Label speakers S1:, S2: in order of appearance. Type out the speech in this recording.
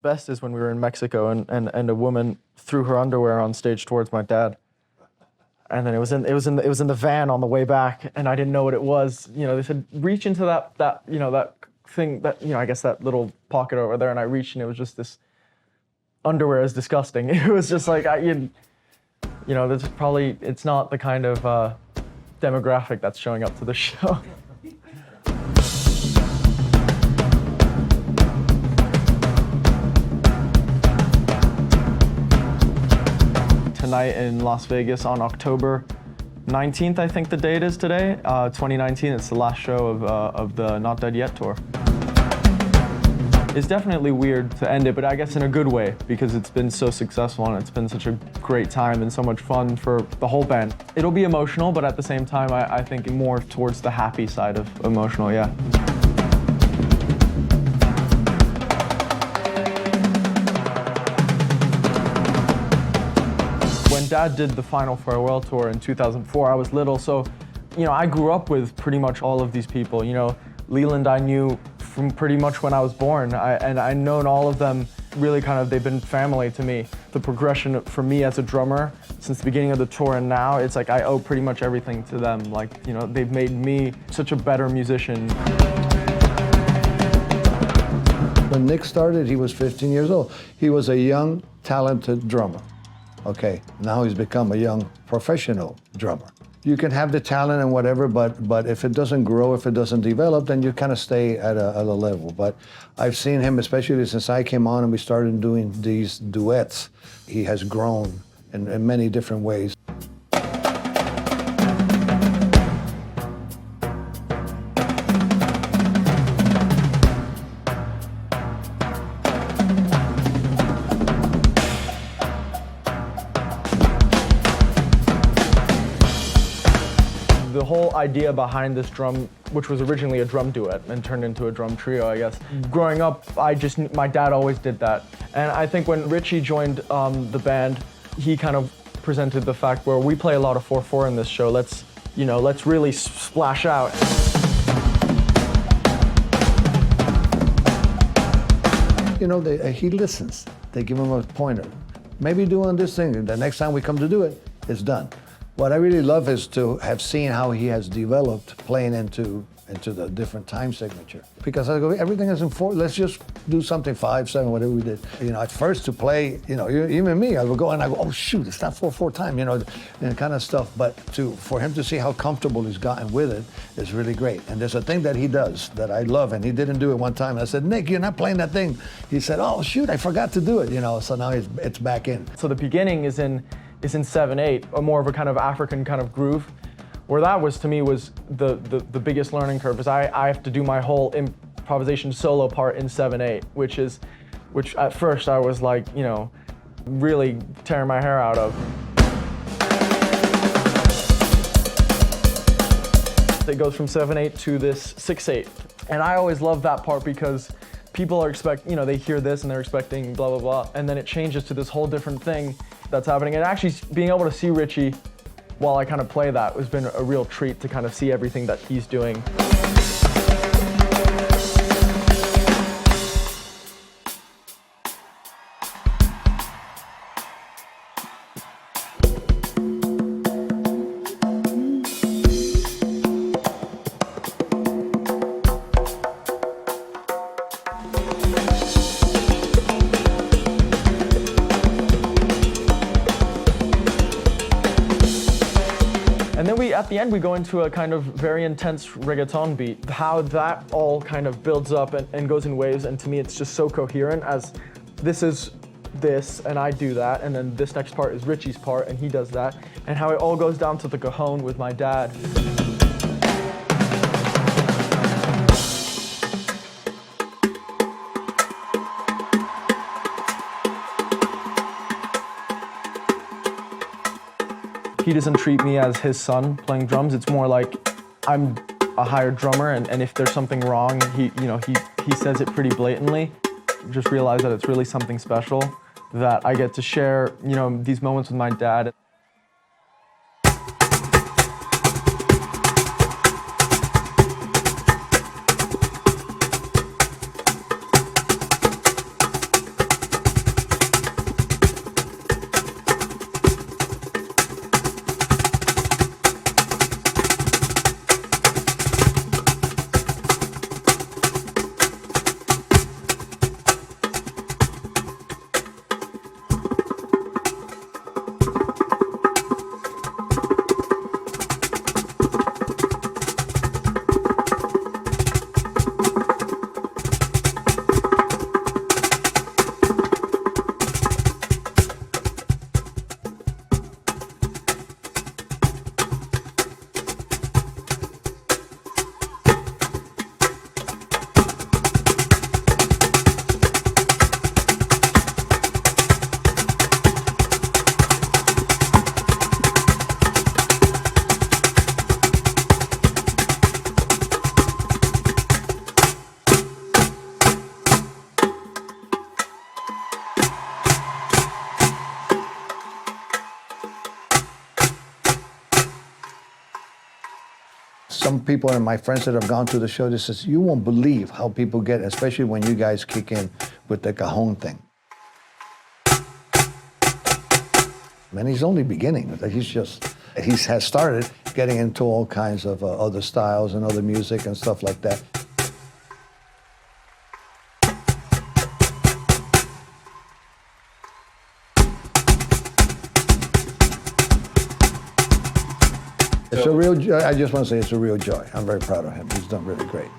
S1: Best is when we were in Mexico and a woman threw her underwear on stage towards my dad. And then it was in the van on the way back, and I didn't know what it was. You know, they said reach into that thing that, I guess that little pocket over there, and I reached, and it was just this underwear is disgusting. It was just like this probably, it's not the kind of demographic that's showing up to the show. Tonight in Las Vegas on October 19th, I think the date is today, 2019. It's the last show of the Not Dead Yet tour. It's definitely weird to end it, but I guess in a good way, because it's been so successful and it's been such a great time and so much fun for the whole band. It'll be emotional, but at the same time, I think more towards the happy side of emotional, yeah. When Dad did the final farewell tour in 2004, I was little, so I grew up with pretty much all of these people. Leland I knew from pretty much when I was born, and I've known all of them really they've been family to me. The progression for me as a drummer since the beginning of the tour and now, it's like I owe pretty much everything to them. They've made me such a better musician.
S2: When Nic started, he was 15 years old. He was a young, talented drummer. Okay, now he's become a young professional drummer. You can have the talent and whatever, but if it doesn't grow, if it doesn't develop, then you kind of stay at a level. But I've seen him, especially since I came on and we started doing these duets, he has grown in many different ways.
S1: The whole idea behind this drum, which was originally a drum duet and turned into a drum trio, I guess. Growing up, my dad always did that. And I think when Richie joined the band, he kind of presented the fact where we play a lot of 4/4 in this show. Let's really splash out. He listens. They give him a pointer. Maybe doing this thing. The next time we come to do it, it's done. What I really love is to have seen how he has developed playing into the different time signature. Because I go, everything is in 4, let's just do something 5, 7, whatever we did. At first to play, even me, I would go and I go, oh shoot, it's not 4/4 time, and kind of stuff. But for him to see how comfortable he's gotten with it is really great. And there's a thing that he does that I love, and he didn't do it one time. And I said, Nic, you're not playing that thing. He said, oh shoot, I forgot to do it, so now it's back in. So the beginning is in 7/8, or more of a kind of African kind of groove, where that was, to me, was the biggest learning curve, is I have to do my whole improvisation solo part in 7/8, which at first I was like, really tearing my hair out of. It goes from 7/8 to this 6/8, and I always love that part because people are they hear this and they're expecting blah, blah, blah, and then it changes to this whole different thing that's happening. And actually being able to see Richie while I kind of play that has been a real treat to kind of see everything that he's doing. And then at the end, we go into a kind of very intense reggaeton beat. How that all kind of builds up and goes in waves, and to me it's just so coherent, as this is this, and I do that, and then this next part is Richie's part, and he does that, and how it all goes down to the cajon with my dad. He doesn't treat me as his son playing drums. It's more like I'm a hired drummer, and if there's something wrong, he says it pretty blatantly. Just realize that it's really something special, that I get to share, these moments with my dad.
S2: some people and my friends that have gone to the show, they says, you won't believe how people get, especially when you guys kick in with the cajon thing. And he's only beginning. He has started getting into all kinds of other styles and other music and stuff like that. It's a real joy. I just want to say it's a real joy. I'm very proud of him. He's done really great.